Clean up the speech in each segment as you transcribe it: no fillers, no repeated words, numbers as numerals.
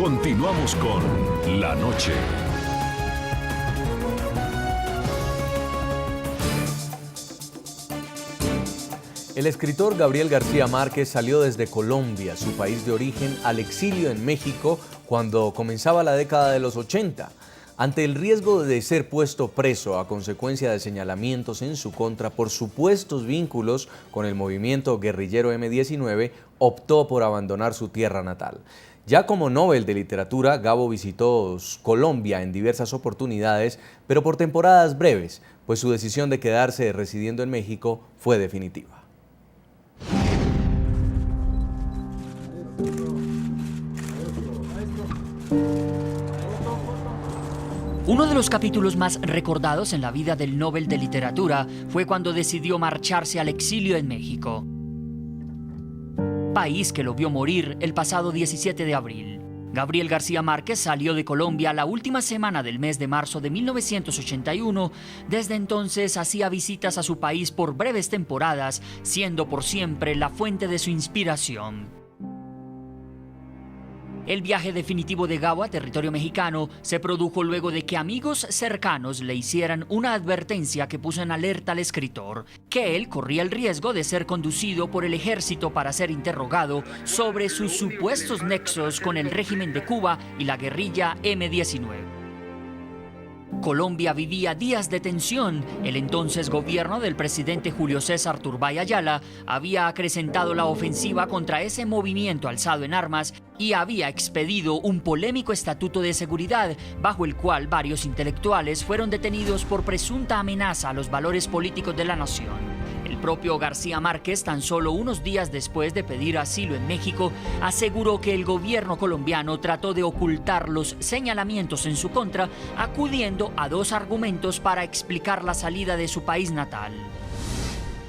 Continuamos con La Noche. El escritor Gabriel García Márquez salió desde Colombia, su país de origen, al exilio en México cuando comenzaba la década de los 80. Ante el riesgo de ser puesto preso a consecuencia de señalamientos en su contra por supuestos vínculos con el movimiento guerrillero M-19, optó por abandonar su tierra natal. Ya como Nobel de Literatura, Gabo visitó Colombia en diversas oportunidades, pero por temporadas breves, pues su decisión de quedarse residiendo en México fue definitiva. Uno de los capítulos más recordados en la vida del Nobel de Literatura fue cuando decidió marcharse al exilio en México, país que lo vio morir el pasado 17 de abril. Gabriel García Márquez salió de Colombia la última semana del mes de marzo de 1981. Desde entonces hacía visitas a su país por breves temporadas, siendo por siempre la fuente de su inspiración. El viaje definitivo de Gabo a territorio mexicano se produjo luego de que amigos cercanos le hicieran una advertencia que puso en alerta al escritor, que él corría el riesgo de ser conducido por el ejército para ser interrogado sobre sus supuestos nexos con el régimen de Cuba y la guerrilla M-19. Colombia vivía días de tensión. El entonces gobierno del presidente Julio César Turbay Ayala había acrecentado la ofensiva contra ese movimiento alzado en armas y había expedido un polémico estatuto de seguridad bajo el cual varios intelectuales fueron detenidos por presunta amenaza a los valores políticos de la nación. El propio García Márquez, tan solo unos días después de pedir asilo en México, aseguró que el gobierno colombiano trató de ocultar los señalamientos en su contra, acudiendo a dos argumentos para explicar la salida de su país natal.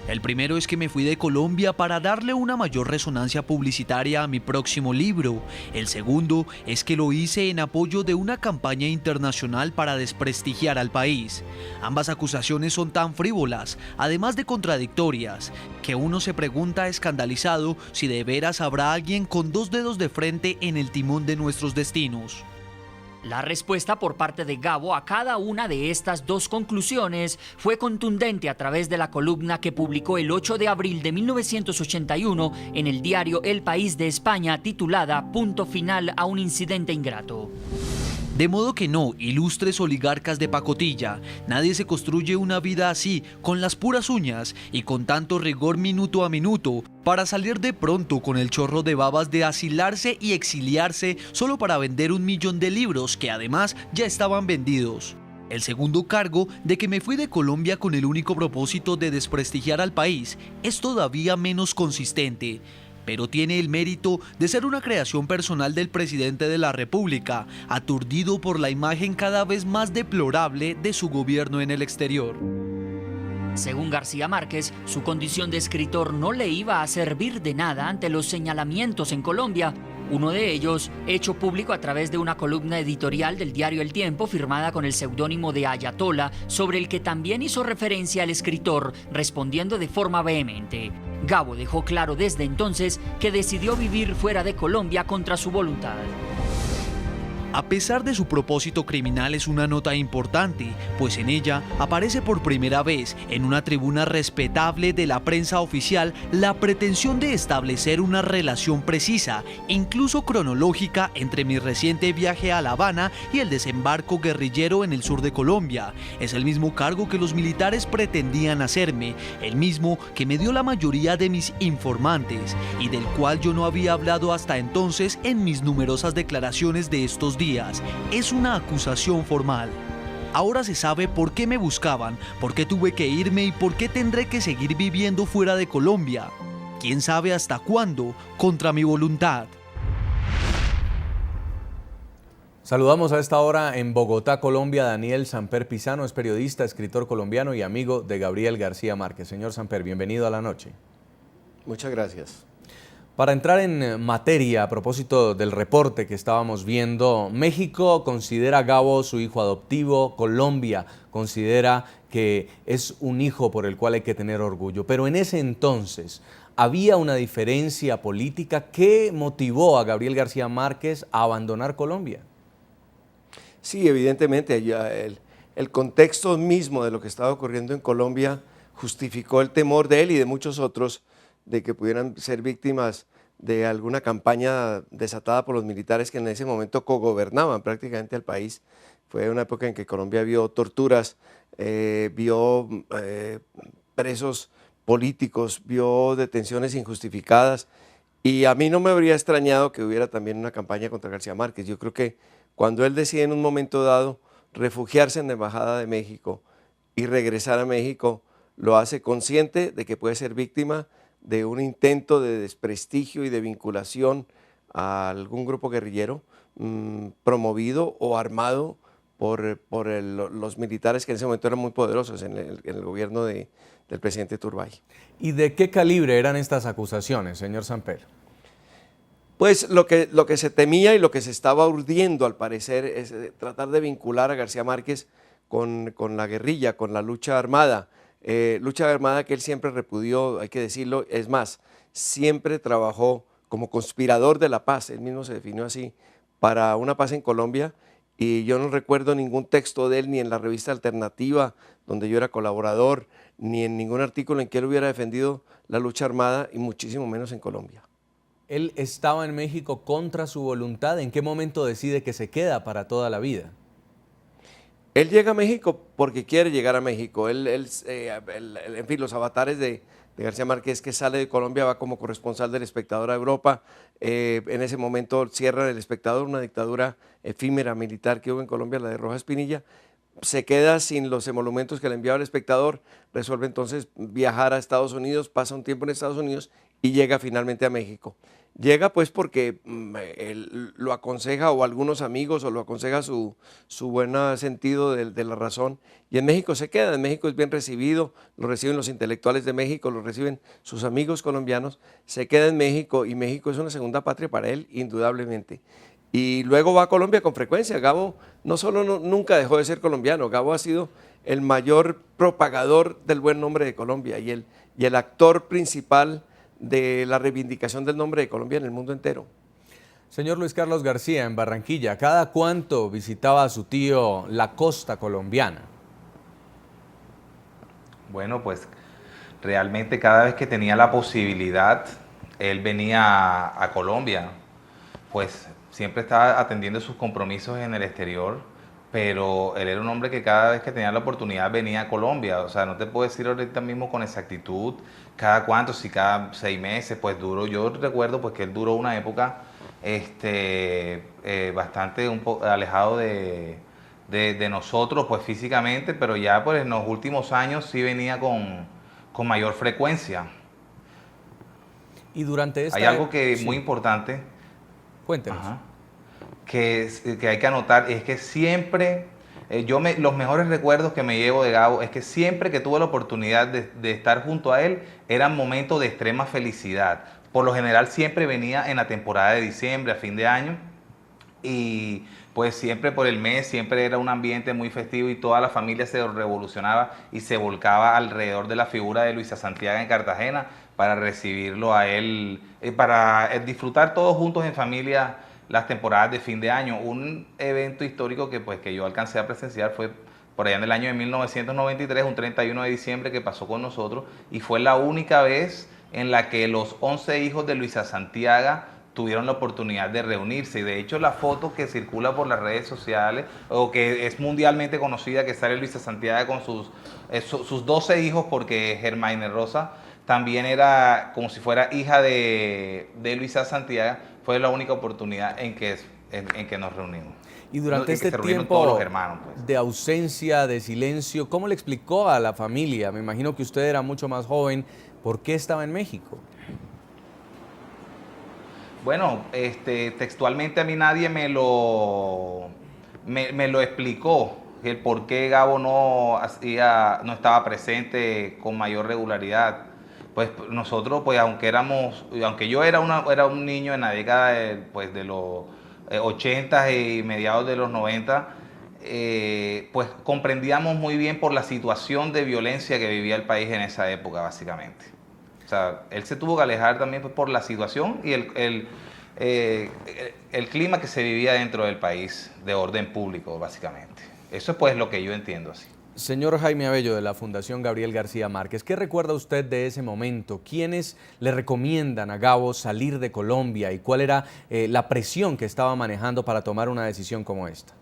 El primero es que me fui de Colombia para darle una mayor resonancia publicitaria a mi próximo libro. El segundo es que lo hice en apoyo de una campaña internacional para desprestigiar al país. Ambas acusaciones son tan frívolas, además de contradictorias, que uno se pregunta escandalizado si de veras habrá alguien con dos dedos de frente en el timón de nuestros destinos. La respuesta por parte de Gabo a cada una de estas dos conclusiones fue contundente a través de la columna que publicó el 8 de abril de 1981 en el diario El País de España, titulada Punto final a un incidente ingrato. De modo que no, ilustres oligarcas de pacotilla, nadie se construye una vida así, con las puras uñas y con tanto rigor minuto a minuto, para salir de pronto con el chorro de babas de asilarse y exiliarse solo para vender 1 millón de libros que además ya estaban vendidos. El segundo cargo de que me fui de Colombia con el único propósito de desprestigiar al país es todavía menos consistente, pero tiene el mérito de ser una creación personal del presidente de la República, aturdido por la imagen cada vez más deplorable de su gobierno en el exterior. Según García Márquez, su condición de escritor no le iba a servir de nada ante los señalamientos en Colombia. Uno de ellos, hecho público a través de una columna editorial del diario El Tiempo firmada con el seudónimo de Ayatollah, sobre el que también hizo referencia el escritor, respondiendo de forma vehemente. Gabo dejó claro desde entonces que decidió vivir fuera de Colombia contra su voluntad. A pesar de su propósito criminal, es una nota importante, pues en ella aparece por primera vez en una tribuna respetable de la prensa oficial la pretensión de establecer una relación precisa e incluso cronológica entre mi reciente viaje a La Habana y el desembarco guerrillero en el sur de Colombia. Es el mismo cargo que los militares pretendían hacerme, el mismo que me dio la mayoría de mis informantes y del cual yo no había hablado hasta entonces en mis numerosas declaraciones de estos días. Es una acusación formal. Ahora se sabe por qué me buscaban, por qué tuve que irme y por qué tendré que seguir viviendo fuera de Colombia. ¿Quién sabe hasta cuándo? Contra mi voluntad. Saludamos a esta hora en Bogotá, Colombia, Daniel Samper Pisano, es periodista, escritor colombiano y amigo de Gabriel García Márquez. Señor Samper, bienvenido a La Noche. Muchas gracias. Para entrar en materia, a propósito del reporte que estábamos viendo, México considera a Gabo su hijo adoptivo, Colombia considera que es un hijo por el cual hay que tener orgullo. Pero en ese entonces, ¿Había una diferencia política? ¿Qué motivó a Gabriel García Márquez a abandonar Colombia? Sí, evidentemente, el contexto mismo de lo que estaba ocurriendo en Colombia justificó el temor de él y de muchos otros de que pudieran ser víctimas de alguna campaña desatada por los militares que en ese momento cogobernaban prácticamente el país. Fue una época en que Colombia vio torturas, vio presos políticos, vio detenciones injustificadas, y a mí no me habría extrañado que hubiera también una campaña contra García Márquez. Yo creo que cuando él decide en un momento dado refugiarse en la Embajada de México y regresar a México, lo hace consciente de que puede ser víctima de un intento de desprestigio y de vinculación a algún grupo guerrillero promovido o armado por los militares que en ese momento eran muy poderosos en el gobierno del presidente Turbay. ¿Y de qué calibre eran estas acusaciones, señor Samper? Pues lo que se temía y lo que se estaba urdiendo al parecer es tratar de vincular a García Márquez con la guerrilla, con la lucha armada que él siempre repudió, hay que decirlo. Es más, siempre trabajó como conspirador de la paz, él mismo se definió así, para una paz en Colombia, y yo no recuerdo ningún texto de él, ni en la revista Alternativa, donde yo era colaborador, ni en ningún artículo en que él hubiera defendido la lucha armada, y muchísimo menos en Colombia. Él estaba en México contra su voluntad. ¿En qué momento decide que se queda para toda la vida? Él llega a México porque quiere llegar a México. En fin, los avatares de García Márquez, que sale de Colombia, va como corresponsal del Espectador a Europa. En ese momento cierra el Espectador, una dictadura efímera militar que hubo en Colombia, la de Rojas Pinilla. Se queda sin los emolumentos que le enviaba el Espectador, resuelve entonces viajar a Estados Unidos, pasa un tiempo en Estados Unidos y llega finalmente a México. Llega pues porque él lo aconseja, o algunos amigos, o lo aconseja su buen sentido de la razón, y en México se queda. En México es bien recibido, lo reciben los intelectuales de México, lo reciben sus amigos colombianos, se queda en México, y México es una segunda patria para él, indudablemente. Y luego va a Colombia con frecuencia. Gabo nunca dejó de ser colombiano. Gabo ha sido el mayor propagador del buen nombre de Colombia y el actor principal de la reivindicación del nombre de Colombia en el mundo entero. Señor Luis Carlos García, en Barranquilla, ¿cada cuánto visitaba a su tío la costa colombiana? Bueno, pues realmente cada vez que tenía la posibilidad, él venía a Colombia. Pues siempre estaba atendiendo sus compromisos en el exterior, pero él era un hombre que cada vez que tenía la oportunidad venía a Colombia. O sea, no te puedo decir ahorita mismo con exactitud cada cuánto, si cada 6 meses, pues duró. Yo recuerdo pues que él duró una época bastante alejado de nosotros, pues físicamente, pero ya pues en los últimos años sí venía con mayor frecuencia. Y durante esta... Hay algo que es sí, muy importante. Cuéntenos. Ajá. Que hay que anotar, es que siempre, los mejores recuerdos que me llevo de Gabo es que siempre que tuve la oportunidad de estar junto a él, eran momentos de extrema felicidad. Por lo general siempre venía en la temporada de diciembre, a fin de año, y pues siempre por el mes, siempre era un ambiente muy festivo y toda la familia se revolucionaba y se volcaba alrededor de la figura de Luisa Santiago en Cartagena para recibirlo a él, para disfrutar todos juntos en familia las temporadas de fin de año. Un evento histórico que yo alcancé a presenciar fue por allá en el año de 1993, un 31 de diciembre que pasó con nosotros, y fue la única vez en la que los 11 hijos de Luisa Santiago tuvieron la oportunidad de reunirse. Y de hecho la foto que circula por las redes sociales, o que es mundialmente conocida, que sale Luisa Santiago con sus 12 hijos, porque Germaine Rosa también era como si fuera hija de Luisa Santiago, fue la única oportunidad en que nos reunimos. Y durante este tiempo todos los hermanos, pues, de ausencia, de silencio, ¿cómo le explicó a la familia? Me imagino que usted era mucho más joven. ¿Por qué estaba en México? Bueno, textualmente a mí nadie me lo explicó, el por qué Gabo no estaba presente con mayor regularidad. Pues nosotros, pues aunque yo era un niño en la década de los 80 y mediados de los 90, pues comprendíamos muy bien por la situación de violencia que vivía el país en esa época, básicamente. O sea, él se tuvo que alejar también pues, por la situación y el clima que se vivía dentro del país, de orden público, básicamente. Eso es pues lo que yo entiendo así. Señor Jaime Abello, de la Fundación Gabriel García Márquez, ¿qué recuerda usted de ese momento? ¿Quiénes le recomiendan a Gabo salir de Colombia y cuál era la presión que estaba manejando para tomar una decisión como esta?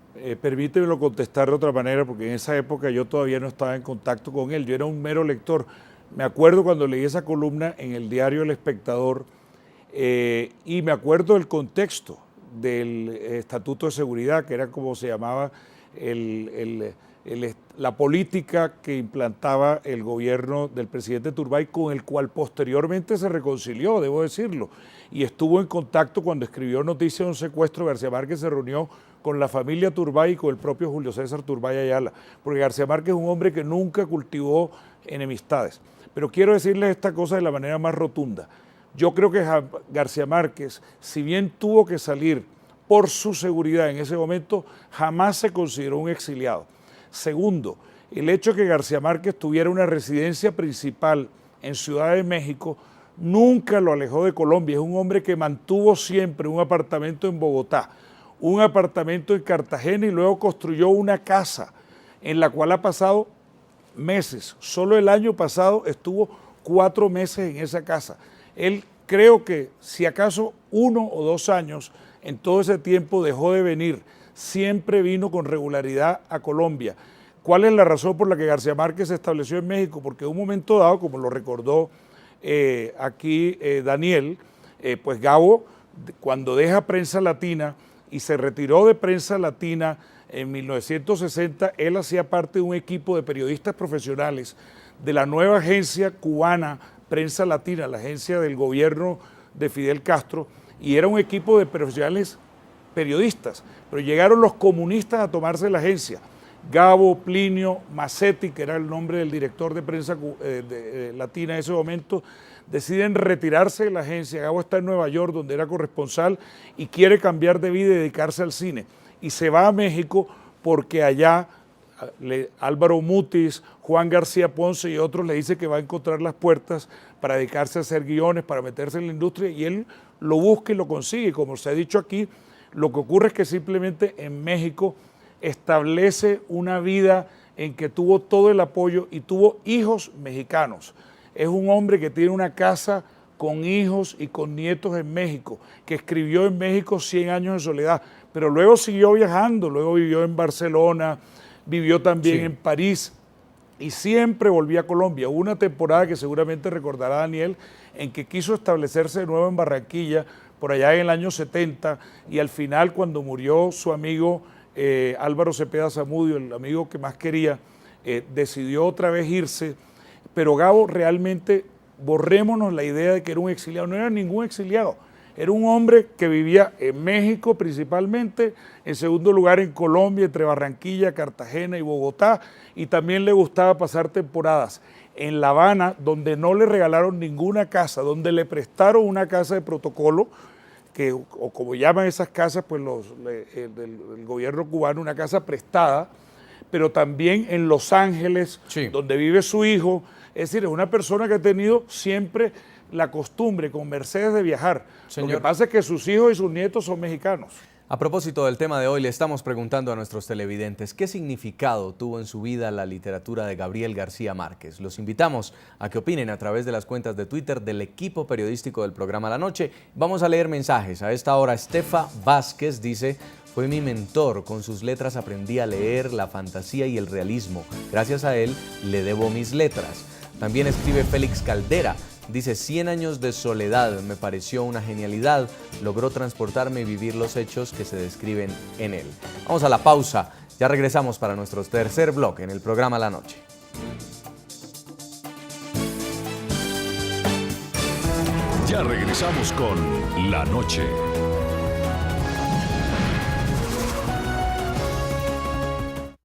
Permítemelo contestar de otra manera, porque en esa época yo todavía no estaba en contacto con él, yo era un mero lector. Me acuerdo cuando leí esa columna en el diario El Espectador y me acuerdo del contexto del Estatuto de Seguridad, que era como se llamaba la política que implantaba el gobierno del presidente Turbay, con el cual posteriormente se reconcilió, debo decirlo, y estuvo en contacto cuando escribió Noticia de un secuestro. García Márquez se reunió con la familia Turbay y con el propio Julio César Turbay Ayala, porque García Márquez es un hombre que nunca cultivó enemistades. Pero quiero decirles esta cosa de la manera más rotunda. Yo creo que García Márquez, si bien tuvo que salir por su seguridad en ese momento, jamás se consideró un exiliado. Segundo, el hecho de que García Márquez tuviera una residencia principal en Ciudad de México nunca lo alejó de Colombia. Es un hombre que mantuvo siempre un apartamento en Bogotá, un apartamento en Cartagena y luego construyó una casa en la cual ha pasado meses. Solo el año pasado estuvo 4 meses en esa casa. Él, creo que si acaso 1 o 2 años en todo ese tiempo dejó de venir, siempre vino con regularidad a Colombia. ¿Cuál es la razón por la que García Márquez se estableció en México? Porque en un momento dado, como lo recordó aquí Daniel, pues Gabo, cuando deja Prensa Latina y se retiró de Prensa Latina en 1960, él hacía parte de un equipo de periodistas profesionales de la nueva agencia cubana Prensa Latina, la agencia del gobierno de Fidel Castro, y era un equipo de profesionales periodistas, pero llegaron los comunistas a tomarse la agencia. Gabo, Plinio, Macetti, que era el nombre del director de Prensa Latina en ese momento, deciden retirarse de la agencia. Gabo está en Nueva York, donde era corresponsal, y quiere cambiar de vida y dedicarse al cine. Y se va a México porque allá Álvaro Mutis, Juan García Ponce y otros le dicen que va a encontrar las puertas para dedicarse a hacer guiones, para meterse en la industria, y él lo busca y lo consigue. Como se ha dicho aquí, lo que ocurre es que simplemente en México establece una vida en que tuvo todo el apoyo y tuvo hijos mexicanos. Es un hombre que tiene una casa con hijos y con nietos en México, que escribió en México 100 años de soledad, pero luego siguió viajando, luego vivió en Barcelona, vivió también en París y siempre volvía a Colombia. Hubo una temporada que seguramente recordará Daniel, en que quiso establecerse de nuevo en Barranquilla, por allá en el año 70, y al final, cuando murió su amigo Álvaro Cepeda Zamudio, el amigo que más quería, decidió otra vez irse. Pero Gabo, realmente, borrémonos la idea de que era un exiliado. No era ningún exiliado, era un hombre que vivía en México principalmente, en segundo lugar en Colombia, entre Barranquilla, Cartagena y Bogotá, y también le gustaba pasar temporadas en La Habana, donde no le regalaron ninguna casa, donde le prestaron una casa de protocolo, o como llaman esas casas, pues el gobierno cubano, una casa prestada, pero también en Los Ángeles, donde vive su hijo. Es decir, es una persona que ha tenido siempre la costumbre con Mercedes de viajar. Señor, lo que pasa es que sus hijos y sus nietos son mexicanos. A propósito del tema de hoy, le estamos preguntando a nuestros televidentes qué significado tuvo en su vida la literatura de Gabriel García Márquez. Los invitamos a que opinen a través de las cuentas de Twitter del equipo periodístico del programa La Noche. Vamos a leer mensajes. A esta hora, Estefa Vázquez dice: fue mi mentor, con sus letras aprendí a leer la fantasía y el realismo. Gracias a él le debo mis letras. También escribe Félix Caldera. Dice: 100 años de soledad me pareció una genialidad, logró transportarme y vivir los hechos que se describen en él. Vamos a la pausa, ya regresamos para nuestro tercer bloque en el programa La Noche. Ya regresamos con La Noche.